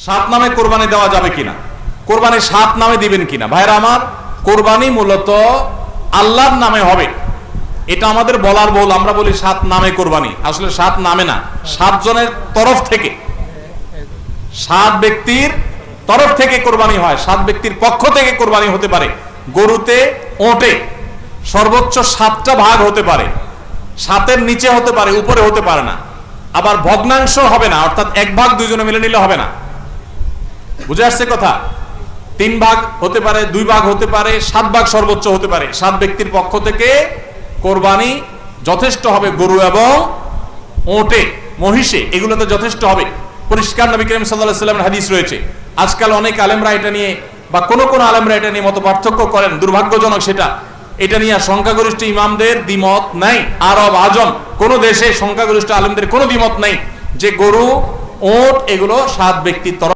সাত নামে কোরবানি দেওয়া যাবে কিনা, কোরবানি সাত নামে দিবেন কিনা? ভাইরা আমার, কোরবানি মূলত আল্লাহর নামে হবে, এটা আমাদের বলার ভুল। আমরা বলি সাত নামে কোরবানি, আসলে সাত নামে না, সাত জনের তরফ থেকে, সাত ব্যক্তির তরফ থেকে কোরবানি হয়, সাত ব্যক্তির পক্ষ থেকে কোরবানি হতে পারে। গরুতে, ওটে সর্বোচ্চ সাতটা ভাগ হতে পারে, সাতের নিচে হতে পারে, উপরে হতে পারে না। আবার ভগ্নাংশ হবে না, অর্থাৎ এক ভাগ দুইজনে মিলে নিলে হবে না। বুঝে আসছে কথা? তিন ভাগ হতে পারে, দুই ভাগ হতে পারে, সাত ভাগ সর্বোচ্চ হতে পারে। সাত ব্যক্তির পক্ষ থেকে কোরবানি যথেষ্ট হবে। গরু এবং ওটে, মহিষে, এগুলোতে যথেষ্ট হবে। পরিষ্কার নবী করিম সাল্লাল্লাহু আলাইহি ওয়াসাল্লামের হাদিস রয়েছে। আজকাল অনেক আলেমরা এটা নিয়ে, বা কোন আলেমরা এটা নিয়ে মত পার্থক্য করেন, দুর্ভাগ্যজনক সেটা। এটা নিয়ে সংখ্যাগরিষ্ঠ ইমামদের দ্বিমত নাই। আরব, আজম কোন দেশে সংখ্যাগরিষ্ঠ আলেমদের কোনো দ্বিমত নাই যে গরু, ওট এগুলো সাত ব্যক্তির তরফ